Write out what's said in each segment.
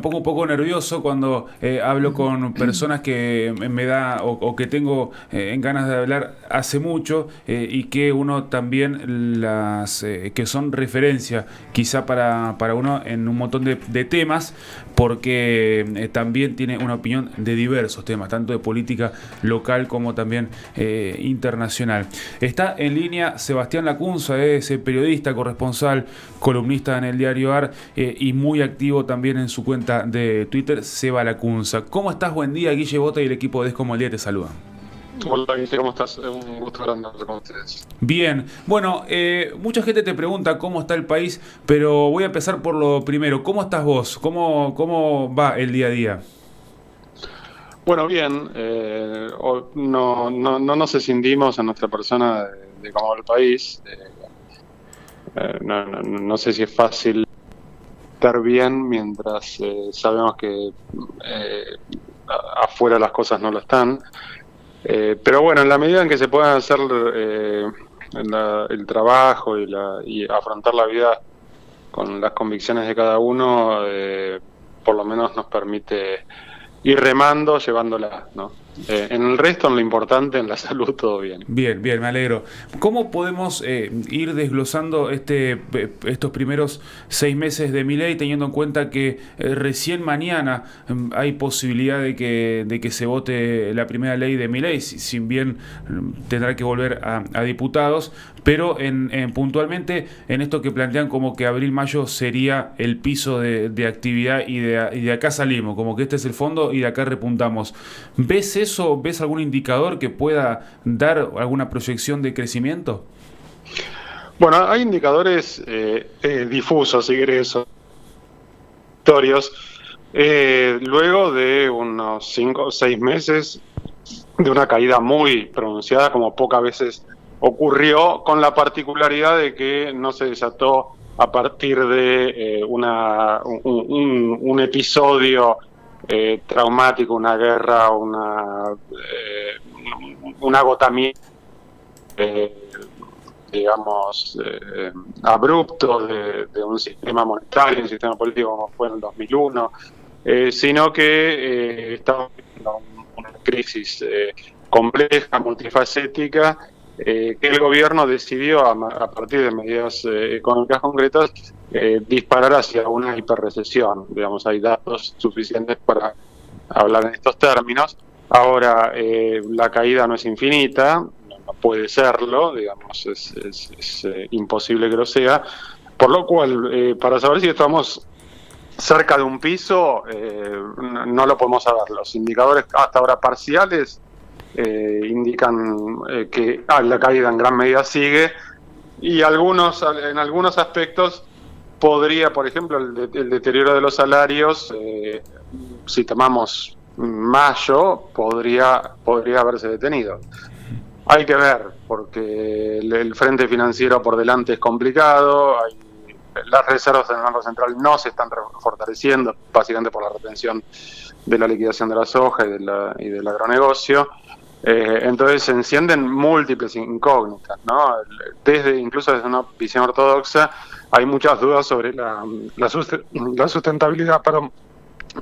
Pongo un poco nervioso cuando hablo con personas que me da o que tengo en ganas de hablar hace mucho y que uno también las que son referencia quizá para uno en un montón de temas porque también tiene una opinión de diversos temas, tanto de política local como también internacional. Está en línea Sebastián Lacunza, es periodista, corresponsal, columnista en el diario AR y muy activo también en su cuenta de Twitter, Seba Lacunza. ¿Cómo estás? Buen día, Guille Bota y el equipo de Es Como el Día te saludan. Hola, Guille, ¿cómo estás? Es un gusto grande hablar con ustedes. Bien, bueno, mucha gente te pregunta cómo está el país, pero voy a empezar por lo primero. ¿Cómo estás vos? ¿Cómo va el día a día? Bueno, bien, no nos escindimos en nuestra persona de cómo va el país. No sé si es fácil estar bien mientras sabemos que afuera las cosas no lo están. Pero bueno, en la medida en que se puedan hacer el trabajo y afrontar la vida con las convicciones de cada uno, por lo menos nos permite ir remando, llevándola, ¿no? En el resto, en lo importante, en la salud, todo bien. Bien, bien, me alegro. ¿Cómo podemos ir desglosando estos primeros 6 meses de Milei, teniendo en cuenta que recién mañana hay posibilidad de que se vote la primera ley de Milei, si bien tendrá que volver a diputados, pero puntualmente en esto que plantean como que abril-mayo sería el piso de actividad y de acá salimos, como que este es el fondo y de acá repuntamos. ¿Ves eso? ¿Ves algún indicador que pueda dar alguna proyección de crecimiento? Bueno, hay indicadores difusos, si querés, aleatorios. Luego de unos 5 o 6 meses de una caída muy pronunciada, como pocas veces ocurrió, con la particularidad de que no se desató a partir de un episodio traumático, una guerra, un agotamiento, eh, digamos, abrupto de un sistema monetario, un sistema político como fue en el 2001, sino que estamos viendo una crisis compleja, multifacética, que el gobierno decidió, a partir de medidas económicas concretas, disparar hacia una hiperrecesión. Digamos, hay datos suficientes para hablar en estos términos. Ahora, la caída no es infinita, no puede serlo, digamos, es imposible que lo sea, por lo cual, para saber si estamos cerca de un piso, no lo podemos saber. Los indicadores hasta ahora parciales indican que la caída en gran medida sigue y en algunos aspectos podría, por ejemplo, el deterioro de los salarios, si tomamos mayo, podría haberse detenido. Hay que ver, porque el frente financiero por delante es complicado, las reservas del Banco Central no se están fortaleciendo, básicamente por la retención de la liquidación de la soja y del agronegocio. Entonces se encienden múltiples incógnitas, ¿no? Incluso desde una visión ortodoxa hay muchas dudas sobre la sustentabilidad, perdón,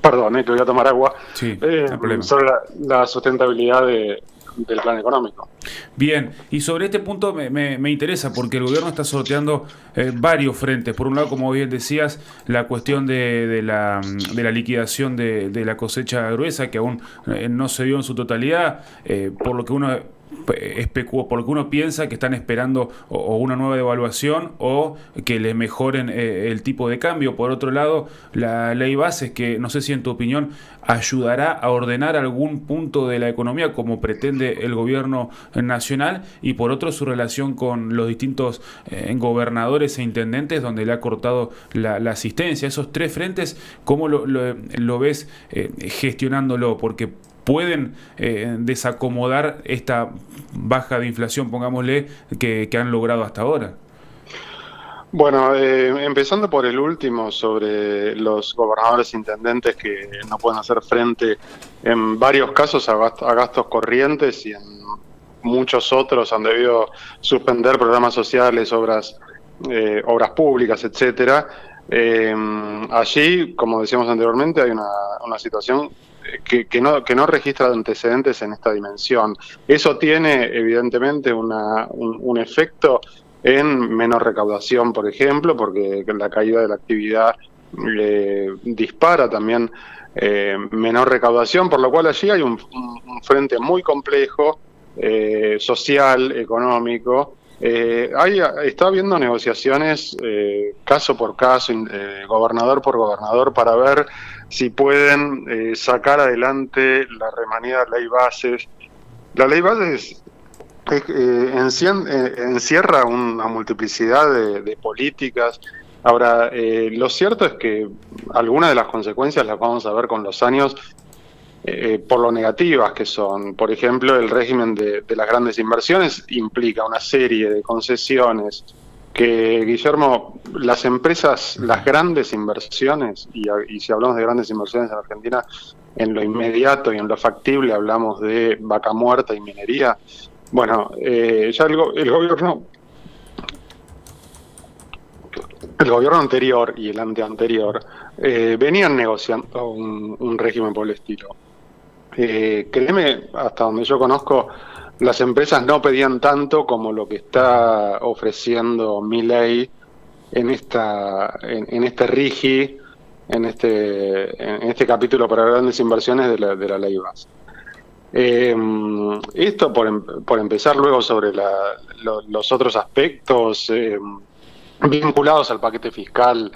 que voy a tomar agua, Sí, no hay problema. sobre la sustentabilidad del plan económico. Bien, y sobre este punto me interesa porque el gobierno está sorteando varios frentes. Por un lado, como bien decías, la cuestión de la liquidación de la cosecha gruesa, que aún no se dio en su totalidad, por lo que uno piensa que están esperando o una nueva devaluación o que les mejoren el tipo de cambio. Por otro lado, la ley bases que no sé si en tu opinión ayudará a ordenar algún punto de la economía como pretende el gobierno nacional, y por otro su relación con los distintos gobernadores e intendentes donde le ha cortado la asistencia. Esos tres frentes, ¿cómo lo ves gestionándolo? Porque pueden desacomodar esta baja de inflación, pongámosle, que han logrado hasta ahora. Bueno, empezando por el último, sobre los gobernadores e intendentes que no pueden hacer frente en varios casos a gastos corrientes y en muchos otros han debido suspender programas sociales, obras públicas, etcétera. Allí, como decíamos anteriormente, hay una situación que no registra antecedentes en esta dimensión. Eso tiene, evidentemente, un efecto en menor recaudación, por ejemplo, porque la caída de la actividad dispara también menor recaudación, por lo cual allí hay un frente muy complejo, social, económico. Está habiendo negociaciones caso por caso, gobernador por gobernador, para ver si pueden sacar adelante la remanida ley bases. La ley bases encierra una multiplicidad de políticas. Ahora, lo cierto es que algunas de las consecuencias las vamos a ver con los años, por lo negativas que son. Por ejemplo, el régimen de las grandes inversiones implica una serie de concesiones que, Guillermo, las empresas, las grandes inversiones, y si hablamos de grandes inversiones en Argentina, en lo inmediato y en lo factible hablamos de vaca muerta y minería. Bueno, ya el gobierno anterior y el anteanterior venían negociando un régimen por el estilo. Créeme, hasta donde yo conozco, las empresas no pedían tanto como lo que está ofreciendo Milei en este RIGI, en este capítulo para grandes inversiones de la ley base. Esto por empezar. Luego, sobre los otros aspectos vinculados al paquete fiscal,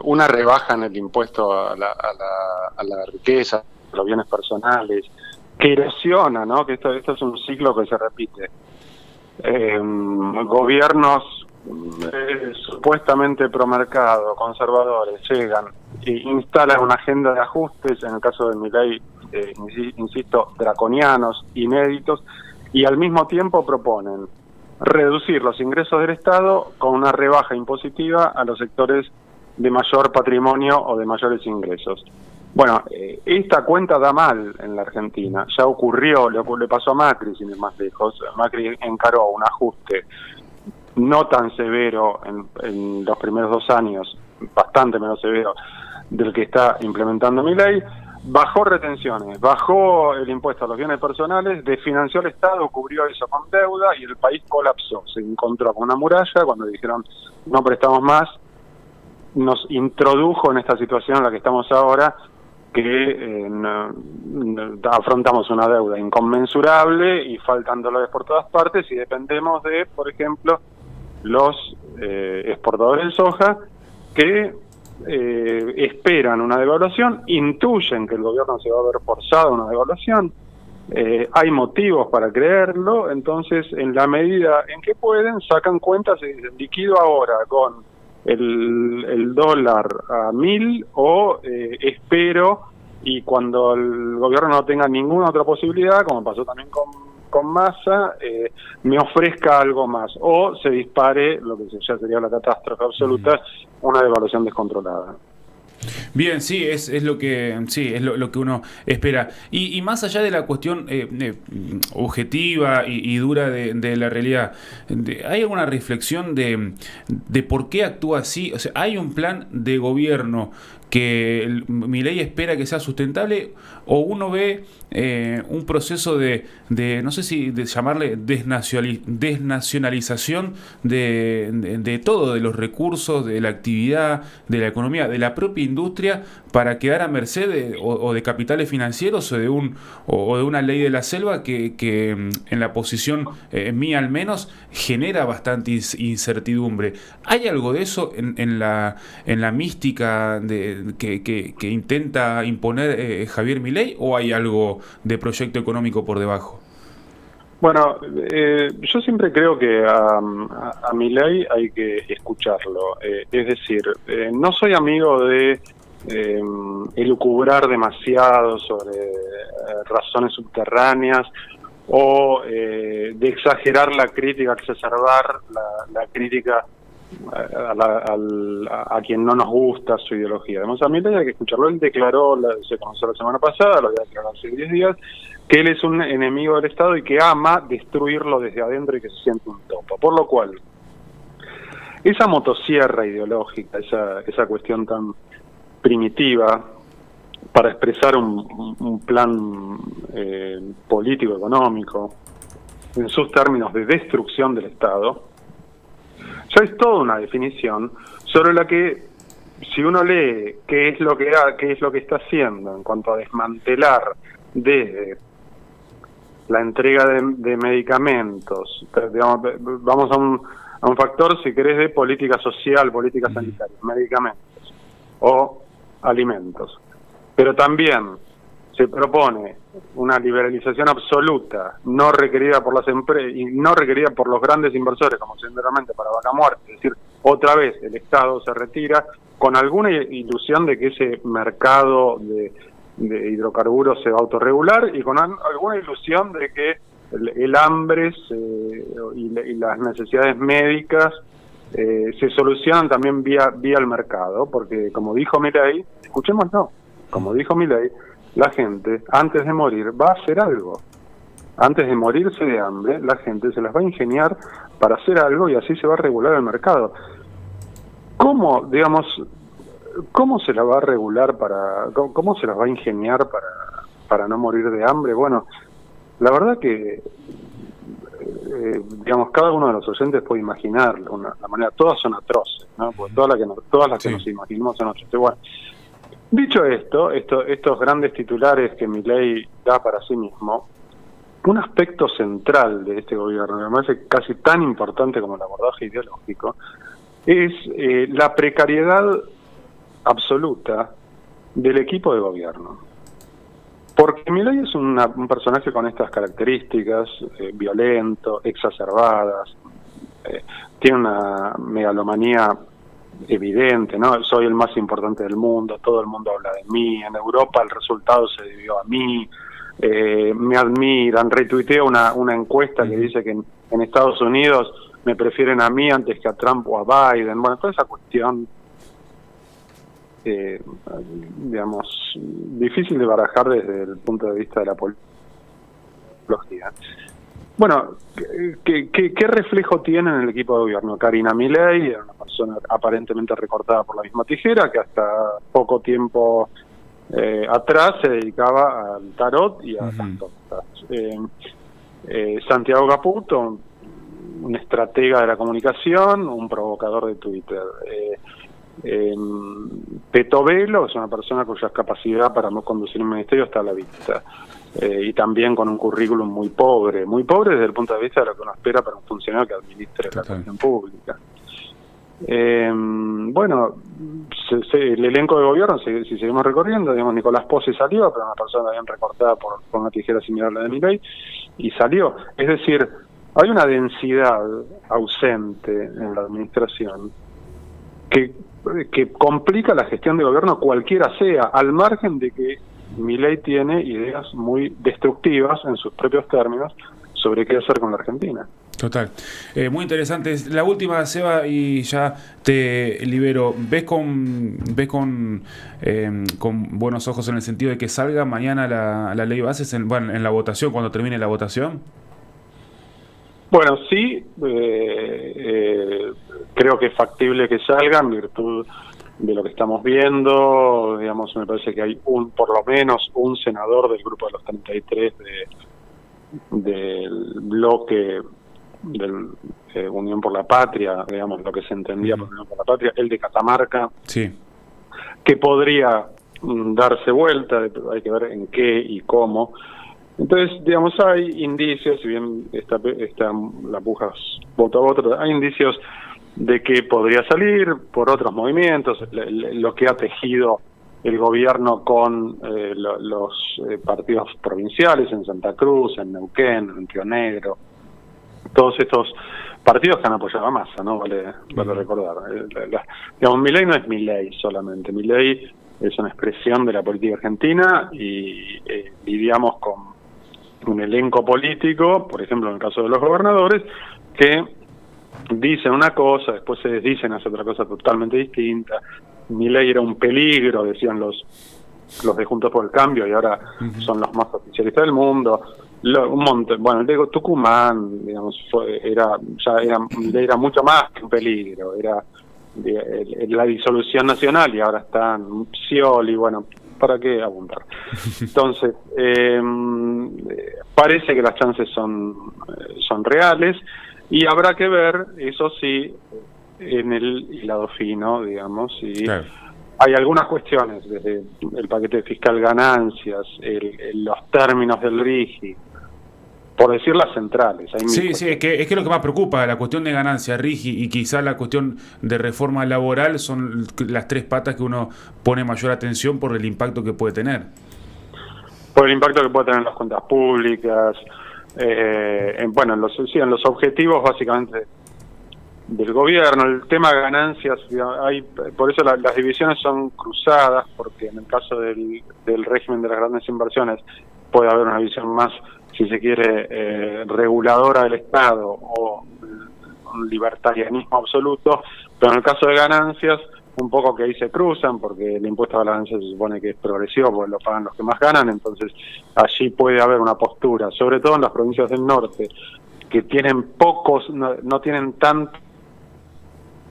una rebaja en el impuesto a la riqueza, a los bienes personales, que erosiona, ¿no? Que esto es un ciclo que se repite. Gobiernos supuestamente promercado, conservadores, llegan e instalan una agenda de ajustes, en el caso de Milei, insisto, draconianos, inéditos, y al mismo tiempo proponen reducir los ingresos del Estado con una rebaja impositiva a los sectores de mayor patrimonio o de mayores ingresos. Bueno, esta cuenta da mal en la Argentina. Ya ocurrió, le pasó a Macri, sin ir más lejos. Macri encaró un ajuste no tan severo en los primeros 2 años, bastante menos severo del que está implementando Milei. Bajó retenciones, bajó el impuesto a los bienes personales, desfinanció el Estado, cubrió eso con deuda y el país colapsó. Se encontró con una muralla cuando dijeron no prestamos más. Nos introdujo en esta situación en la que estamos ahora, que afrontamos una deuda inconmensurable y faltan dólares por todas partes, y dependemos de, por ejemplo, los exportadores de soja, que esperan una devaluación, intuyen que el gobierno se va a ver forzado a una devaluación. Hay motivos para creerlo, entonces en la medida en que pueden sacan cuentas y dicen liquido ahora con el dólar a 1.000 o espero, y cuando el gobierno no tenga ninguna otra posibilidad, como pasó también con Massa, me ofrezca algo más, o se dispare lo que ya sería la catástrofe absoluta, una devaluación descontrolada. Bien, sí, es lo que lo que uno espera. Y más allá de la cuestión objetiva y dura de la realidad, ¿hay alguna reflexión de por qué actúa así? O sea, ¿hay un plan de gobierno que Milei espera que sea sustentable, o uno ve un proceso de no sé si de llamarle desnacionalización de todo, de los recursos, de la actividad, de la economía, de la propia industria, para quedar a merced o de capitales financieros o de una ley de la selva que en la posición mía al menos genera bastante incertidumbre? ¿Hay algo de eso en la mística que intenta imponer Javier Milei, o hay algo de proyecto económico por debajo? Bueno, yo siempre creo que a Milei hay que escucharlo. Es decir, no soy amigo de elucubrar demasiado sobre razones subterráneas, o de exagerar la crítica, exacerbar la crítica a quien no nos gusta su ideología. Además, a Milei hay que escucharlo. Él declaró, se conoció la semana pasada, lo había declarado hace 10 días, que él es un enemigo del Estado y que ama destruirlo desde adentro y que se siente un topo. Por lo cual, esa motosierra ideológica, esa cuestión tan primitiva para expresar un plan político, económico, en sus términos de destrucción del Estado, ya es toda una definición sobre la que, si uno lee qué es lo que está haciendo en cuanto a desmantelar desde la entrega de medicamentos, digamos, vamos a un factor, si querés, de política social, política sanitaria, medicamentos o alimentos. Pero también se propone una liberalización absoluta, no requerida por las empresas y no requerida por los grandes inversores, como seguramente para Vaca Muerta. Es decir, otra vez el Estado se retira con alguna ilusión de que ese mercado de hidrocarburos se va a autorregular y con alguna ilusión de que el hambre y las necesidades médicas se solucionan también vía el mercado, porque como dijo Milei, escuchémoslo, como dijo Milei, la gente antes de morir va a hacer algo. Antes de morirse de hambre, la gente se las va a ingeniar para hacer algo y así se va a regular el mercado. ¿Cómo se la va a regular cómo se las va a ingeniar para no morir de hambre? Bueno, la verdad que cada uno de los oyentes puede imaginarlo, la manera, todas son atroces, ¿no? Porque todas las que nos imaginamos son atroces. Bueno, dicho estos grandes titulares que Milei da para sí mismo, un aspecto central de este gobierno, que me parece casi tan importante como el abordaje ideológico, es la precariedad absoluta del equipo de gobierno. Porque Milei es un personaje con estas características, violento, exacerbadas, tiene una megalomanía evidente, ¿no? Soy el más importante del mundo, todo el mundo habla de mí, en Europa el resultado se debió a mí, me admiran, retuiteo una encuesta que dice que en Estados Unidos me prefieren a mí antes que a Trump o a Biden. Bueno, toda esa cuestión difícil de barajar desde el punto de vista de la política. Bueno, ¿qué reflejo tiene en el equipo de gobierno? Karina Milei era una persona aparentemente recortada por la misma tijera, que hasta poco tiempo atrás se dedicaba al tarot y a las tortas. Santiago Caputo, un estratega de la comunicación, un provocador de Twitter. Peto Velo es una persona cuya capacidad para no conducir un ministerio está a la vista, y también con un currículum muy pobre desde el punto de vista de lo que uno espera para un funcionario que administre la cuestión pública. Bueno, el elenco de gobierno, si seguimos recorriendo, Nicolás Pose salió, pero una persona bien recortada por una tijera similar a la de Milei, y salió. Es decir, hay una densidad ausente en la administración que complica la gestión de gobierno cualquiera sea, al margen de que Milei tiene ideas muy destructivas en sus propios términos sobre qué hacer con la Argentina. Total. Muy interesante. La última, Seba, y ya te libero. ¿Ves con buenos ojos en el sentido de que salga mañana la ley bases en la votación, cuando termine la votación? Bueno, sí, creo que es factible que salga en virtud de lo que estamos viendo. Me parece que hay por lo menos un senador del grupo de los 33 del bloque del Unión por la Patria, lo que se entendía por Unión por la Patria, el de Catamarca, sí, que podría darse vuelta, hay que ver en qué y cómo. Entonces, hay indicios, si bien está la puja voto a voto, hay indicios de que podría salir por otros movimientos, lo que ha tejido el gobierno con los partidos provinciales en Santa Cruz, en Neuquén, en Río Negro, todos estos partidos que han apoyado a Massa, ¿no? Vale recordar. Milei no es Milei solamente, Milei es una expresión de la política argentina y lidiamos con un elenco político, por ejemplo en el caso de los gobernadores, que dicen una cosa, después se desdicen, hace otra cosa totalmente distinta. Milei era un peligro, decían los de Juntos por el Cambio, y ahora son los más oficialistas del mundo. Un montón. Bueno, el de Tucumán, digamos, era mucho más que un peligro, era la disolución nacional y ahora están Scioli, bueno, ¿para qué abundar? Entonces, parece que las chances son reales y habrá que ver, eso sí, en el hilado fino, digamos, y Claro. hay algunas cuestiones, desde el paquete fiscal ganancias, los términos del RIGI, por decir las centrales. Hay Sí, sí, es que lo que más preocupa, la cuestión de ganancia, Rigi, y quizá la cuestión de reforma laboral son las tres patas que uno pone mayor atención por el impacto que puede tener. por el impacto que puede tener en las cuentas públicas, bueno, en los objetivos básicamente del gobierno. El tema de ganancias, por eso las divisiones son cruzadas, porque en el caso del régimen de las grandes inversiones puede haber una visión más, si se quiere, reguladora del Estado o un libertarianismo absoluto, pero en el caso de ganancias, un poco que ahí se cruzan, porque el impuesto a la ganancia se supone que es progresivo, porque lo pagan los que más ganan, entonces allí puede haber una postura, sobre todo en las provincias del norte, que tienen pocos, no tienen tanto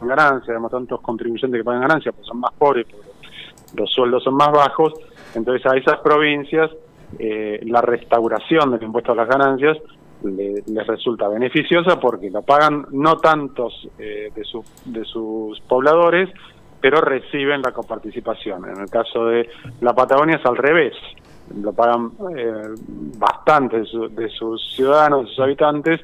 ganancias, digamos, tantos contribuyentes que pagan ganancias, pues son más pobres, porque los sueldos son más bajos, entonces a esas provincias la restauración del impuesto a las ganancias les resulta beneficiosa porque lo pagan no tantos de sus pobladores, pero reciben la coparticipación. En el caso de la Patagonia es al revés, lo pagan bastante de sus ciudadanos, de sus habitantes,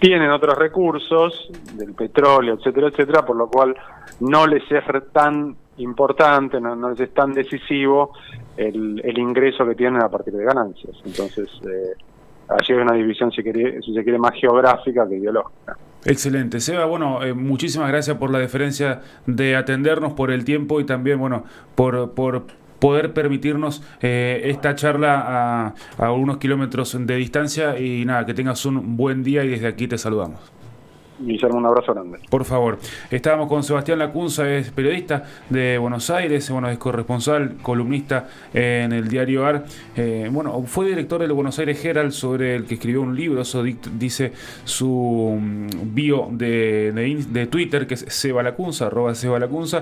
tienen otros recursos, del petróleo, etcétera, etcétera, por lo cual no les es tan importante, no les es tan decisivo el ingreso que tienen a partir de ganancias. Entonces, allí hay una división, si se quiere, más geográfica que ideológica. Excelente. Seba, bueno, muchísimas gracias por la deferencia de atendernos, por el tiempo y también, bueno, por poder permitirnos esta charla a unos kilómetros de distancia y nada, que tengas un buen día y desde aquí te saludamos. Guillermo, un abrazo grande. Por favor. Estábamos con Sebastián Lacunza, es periodista de Buenos Aires, bueno, es corresponsal, columnista en el diario AR. Bueno, fue director del Buenos Aires Herald, sobre el que escribió un libro, eso dice su bio de Twitter, que es Seba Lacunza, @Seba Lacunza.